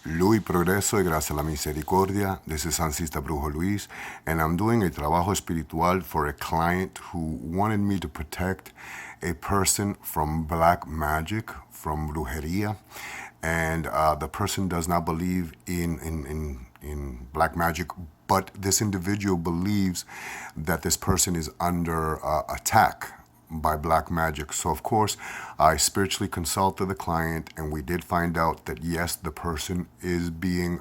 Lui progreso y gracia a la misericordia. This is Sansista Brujo Luis, and I'm doing a trabajo espiritual for a client who wanted me to protect a person from black magic, from Brujeria, and the person does not believe in black magic, but this individual believes that this person is under attack by black magic. So of course, I spiritually consulted the client, and we did find out that yes, the person is being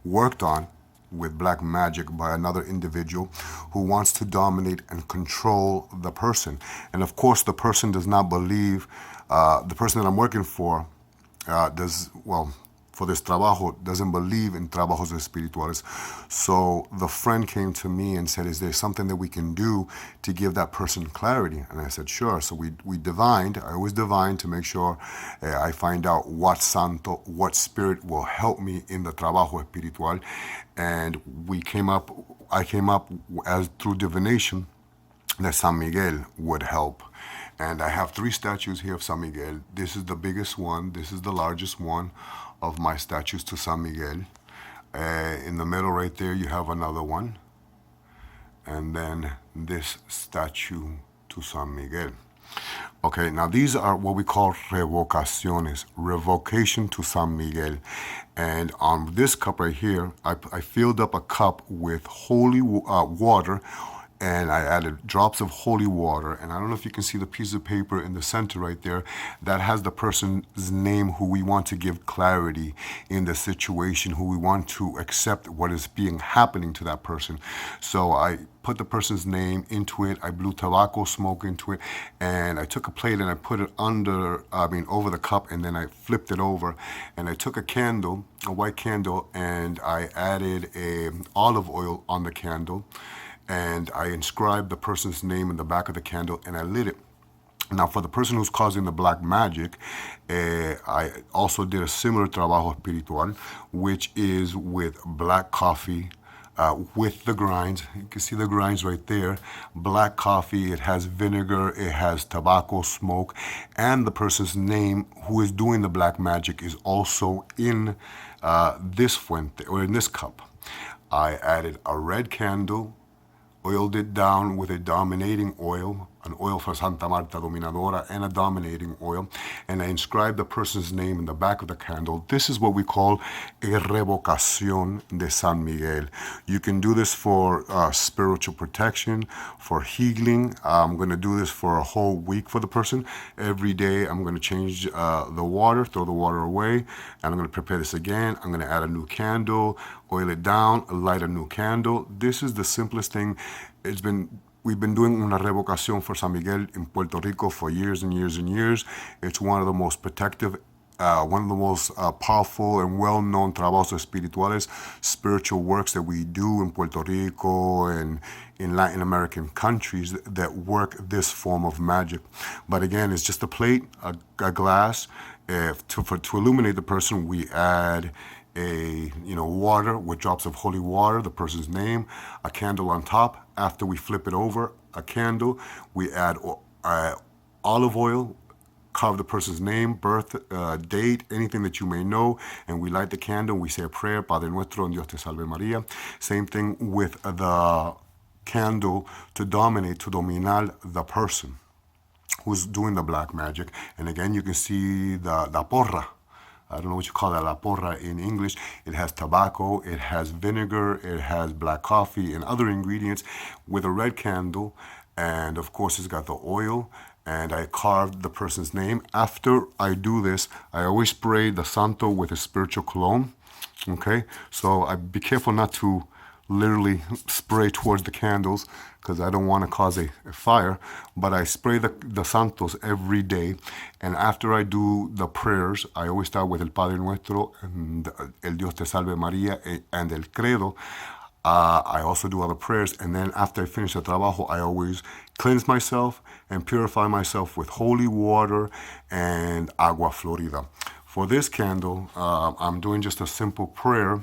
worked on with black magic by another individual who wants to dominate and control the person. And of course, the person does not believe, the person that I'm working for for this trabajo, doesn't believe in trabajos espirituales. So the friend came to me and said, is there something that we can do to give that person clarity? And I said, sure. So we divined. I always divine to make sure I find out what santo, what spirit will help me in the trabajo espiritual. And I came up as through divination that San Miguel would help. And I have 3 statues here of San Miguel. This is the biggest one. This is the largest one of my statues to San Miguel. In the middle right there, you have another one. And then this statue to San Miguel. Okay, now these are what we call revocaciones, revocation to San Miguel. And on this cup right here, I filled up a cup with holy water, and I added drops of holy water. And I don't know if you can see the piece of paper in the center right there that has the person's name who we want to give clarity in the situation, who we want to accept what is happening to that person. So I put the person's name into it. I blew tobacco smoke into it, and I took a plate and I put it over the cup, and then I flipped it over, and I took a candle, a white candle, and I added olive oil on the candle, and I inscribed the person's name in the back of the candle, and I lit it. Now, for the person who's causing the black magic, I also did a similar trabajo espiritual, which is with black coffee, with the grinds. You can see the grinds right there. Black coffee, it has vinegar, it has tobacco smoke, and the person's name who is doing the black magic is also in this fuente, or in this cup. I added a red candle, oiled it down with a dominating oil, an oil for Santa Marta Dominadora, and a dominating oil, and I inscribed the person's name in the back of the candle. This is what we call a Revocación de San Miguel. You can do this for spiritual protection, for healing. I'm going to do this for a whole week for the person. Every day I'm going to change the water, throw the water away, and I'm going to prepare this again. I'm going to add a new candle, oil it down, light a new candle. This is the simplest thing. We've been doing una revocación for San Miguel in Puerto Rico for years and years and years. It's one of the most protective, one of the most powerful and well-known trabajos espirituales, spiritual works that we do in Puerto Rico and in Latin American countries that work this form of magic. But again, it's just a plate, a glass. To illuminate the person, we add water with drops of holy water, the person's name, a candle on top. After we flip it over, a candle, we add olive oil, carve the person's name, birth, date, anything that you may know, and we light the candle. We say a prayer, Padre Nuestro, en Dios te salve María. Same thing with the candle to dominar the person who's doing the black magic. And again, you can see the porra. I don't know what you call that, la porra in English. It has tobacco, it has vinegar, it has black coffee and other ingredients with a red candle. And of course, it's got the oil. And I carved the person's name. After I do this, I always spray the santo with a spiritual cologne. Okay, so I be careful not to literally spray towards the candles because I don't want to cause a fire, but I spray the santos every day. And after I do the prayers, I always start with El Padre Nuestro and El Dios te salve María and El Credo. I also do other prayers, and then after I finish the trabajo, I always cleanse myself and purify myself with holy water and agua florida. For this candle, I'm doing just a simple prayer.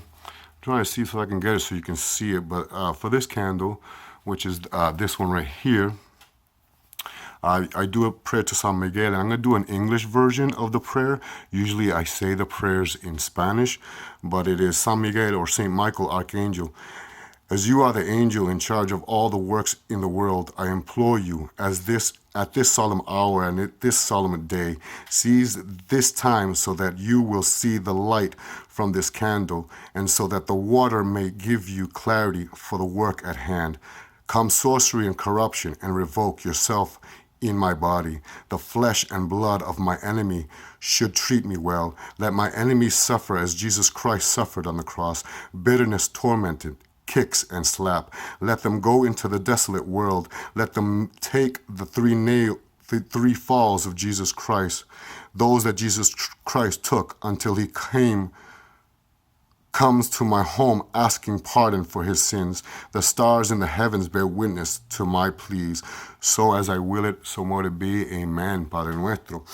Trying to see if I can get it so you can see it, but for this candle, which is this one right here, I do a prayer to San Miguel, and I'm going to do an English version of the prayer. Usually I say the prayers in Spanish, but it is San Miguel or Saint Michael, Archangel. As you are the angel in charge of all the works in the world, I implore you, at this solemn hour and at this solemn day, seize this time so that you will see the light from this candle, and so that the water may give you clarity for the work at hand. Come sorcery and corruption, and revoke yourself in my body. The flesh and blood of my enemy should treat me well. Let my enemies suffer as Jesus Christ suffered on the cross. Bitterness tormented, kicks and slap. Let them go into the desolate world. Let them take the three falls of Jesus Christ, those that Jesus Christ took until he comes to my home asking pardon for his sins. The stars in the heavens bear witness to my pleas. So as I will it, so mote it be. Amen. Padre nuestro.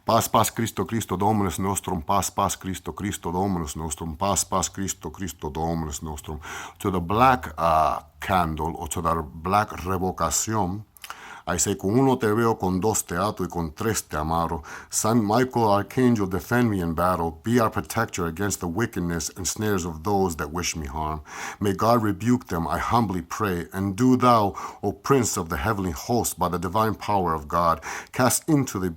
Paz, paz, Christo, Christo, Dominus nostrum. Paz, paz, Christo, Christo, Dominus nostrum. Paz, paz, Christo, Christo, Dominus nostrum. To the black candle, or to the black revocación, I say, con uno te veo, con dos te ato, y con tres te amaro. San Michael, Archangel, defend me in battle. Be our protector against the wickedness and snares of those that wish me harm. May God rebuke them, I humbly pray. And do thou, O Prince of the heavenly host, by the divine power of God, cast into the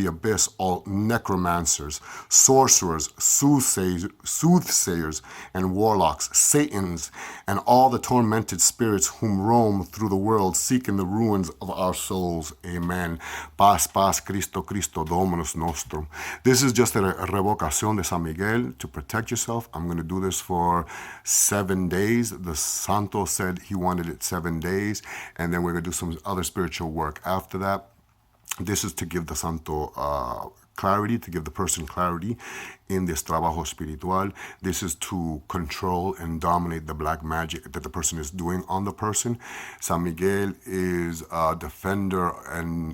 abyss all necromancers, sorcerers, soothsayers, and warlocks, Satans, and all the tormented spirits whom roam through the world seeking the ruins of our souls. Amen. Paz, paz, Christo, Christo, Dominus nostrum. This is just a revocación de San Miguel to protect yourself. I'm going to do this for 7 days. The Santo said he wanted it 7 days, and then we're going to do some other spiritual work after that. This is to give the Santo clarity, to give the person clarity in this trabajo espiritual. This is to control and dominate the black magic that the person is doing on the person. San Miguel is a defender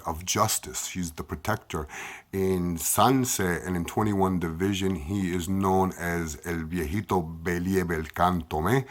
of justice. He's the protector. In Sanse and in 21 Division, he is known as El Viejito Belie Belkan Tome,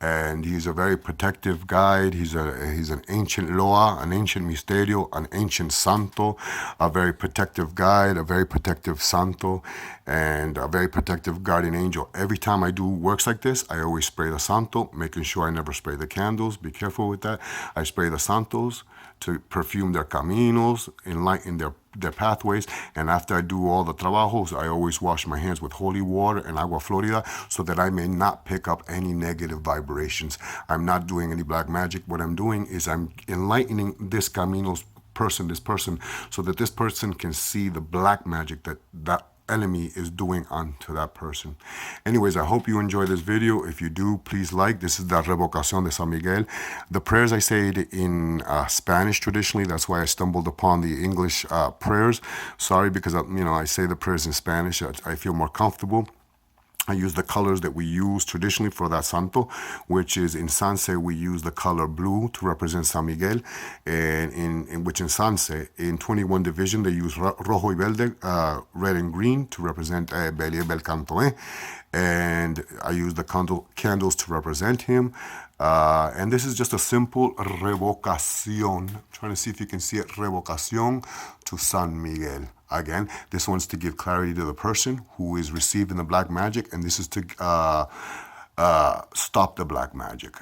and he's a very protective guide. He's an ancient loa, an ancient misterio, an ancient santo, a very protective guide, a very protective santo, and a very protective guardian angel. Every time I do works like this, I always spray the santo, making sure I never spray the candles. Be careful with that. I spray the santos to perfume their caminos, enlighten their pathways. And after I do all the trabajos, I always wash my hands with holy water and agua florida so that I may not pick up any negative vibrations. I'm not doing any black magic. What I'm doing is I'm enlightening this camino's this person, so that this person can see the black magic that enemy is doing onto that person. Anyways, I hope you enjoy this video. If you do, please like. This is the Revocación de San Miguel. The prayers I say it in Spanish traditionally. That's why I stumbled upon the English prayers. Sorry, because I say the prayers in Spanish. I feel more comfortable. I use the colors that we use traditionally for that santo, which is in Sanse we use the color blue to represent San Miguel, and in Sanse, in 21 Division, they use rojo y verde, red and green, to represent Belie Belkan Tome, and I use the candles to represent him. And this is just a simple revocación. I'm trying to see if you can see it. Revocación to San Miguel. Again, this one's to give clarity to the person who is receiving the black magic, and this is to stop the black magic,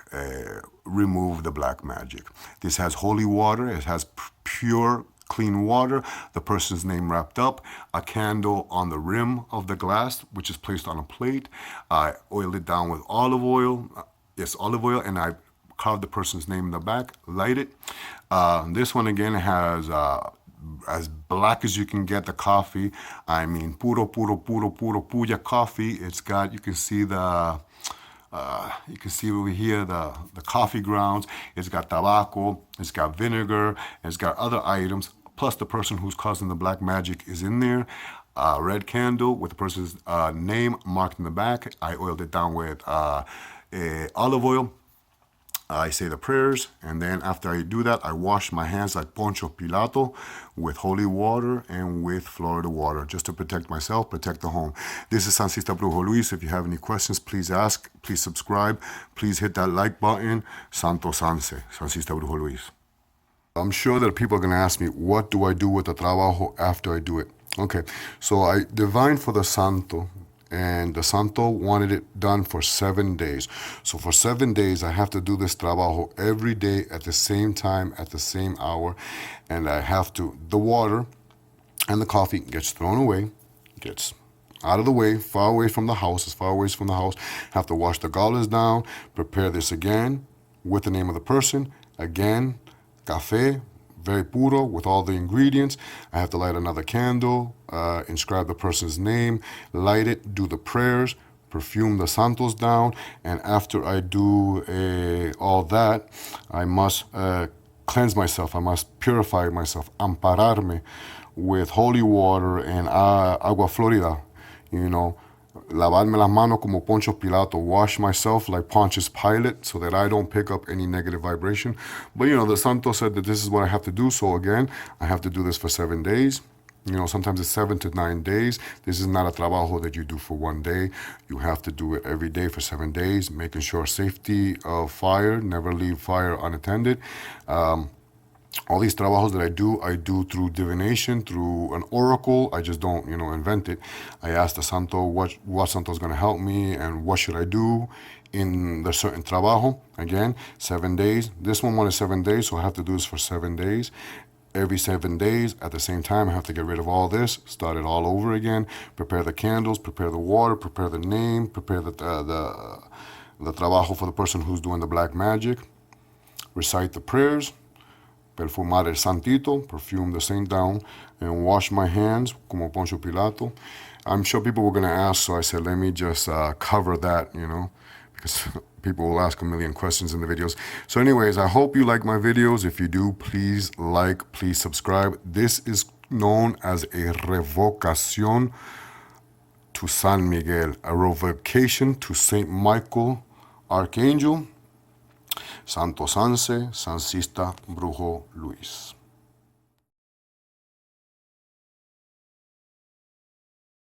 remove the black magic. This has holy water. It has pure, clean water, the person's name wrapped up, a candle on the rim of the glass, which is placed on a plate. I oil it down with olive oil. Yes, olive oil, and I carve the person's name in the back, light it. This one again has as black as you can get the coffee. I mean, puro puya coffee. It's got, you can see over here the coffee grounds. It's got tobacco. It's got vinegar. It's got other items. Plus the person who's causing the black magic is in there. Red candle with the person's name marked in the back. I oiled it down with olive oil. I say the prayers, and then after I do that, I wash my hands like Poncho Pilato with holy water and with Florida water, just to protect myself, protect the home. This is Sansista Brujo Luis. If you have any questions, please ask, please subscribe, please hit that like button. Santo Sanse, Sansista Brujo Luis. I'm sure that people are going to ask me, what do I do with the trabajo after I do it? Okay, so I divined for the santo, and the santo wanted it done for 7 days. So for 7 days, I have to do this trabajo every day at the same time, at the same hour, and I have to, the water and the coffee gets thrown away, gets out of the way, far away from the house, as far away from the house. Have to wash the galas down, prepare this again with the name of the person, again, café, very puro, with all the ingredients. I have to light another candle, inscribe the person's name, light it, do the prayers, perfume the santos down, and after I do all that, I must cleanse myself, I must purify myself, ampararme with holy water and agua florida, you know, lavarme las manos como Poncio Pilato, wash myself like Pontius Pilate so that I don't pick up any negative vibration. But, you know, the santo said that this is what I have to do. So again, I have to do this for 7 days. You know, sometimes it's 7 to 9 days. This is not a trabajo that you do for 1 day. You have to do it every day for 7 days, making sure safety of fire, never leave fire unattended. All these trabajos that I do through divination, through an oracle. I just don't, you know, invent it. I ask the santo what santo is going to help me and what should I do in the certain trabajo. Again, 7 days. This one wanted 7 days, so I have to do this for 7 days. Every 7 days, at the same time, I have to get rid of all this, start it all over again, prepare the candles, prepare the water, prepare the name, prepare the trabajo for the person who's doing the black magic, recite the prayers, perfumar el santito, perfume the saint down, and wash my hands como Poncio Pilato. I'm sure people were going to ask, so I said, let me just cover that, you know, because people will ask a million questions in the videos. So anyways, I hope you like my videos. If you do, please like, please subscribe. This is known as a revocación to San Miguel, a revocation to Saint Michael, Archangel, Santo Sanse, Sansista, Brujo Luis.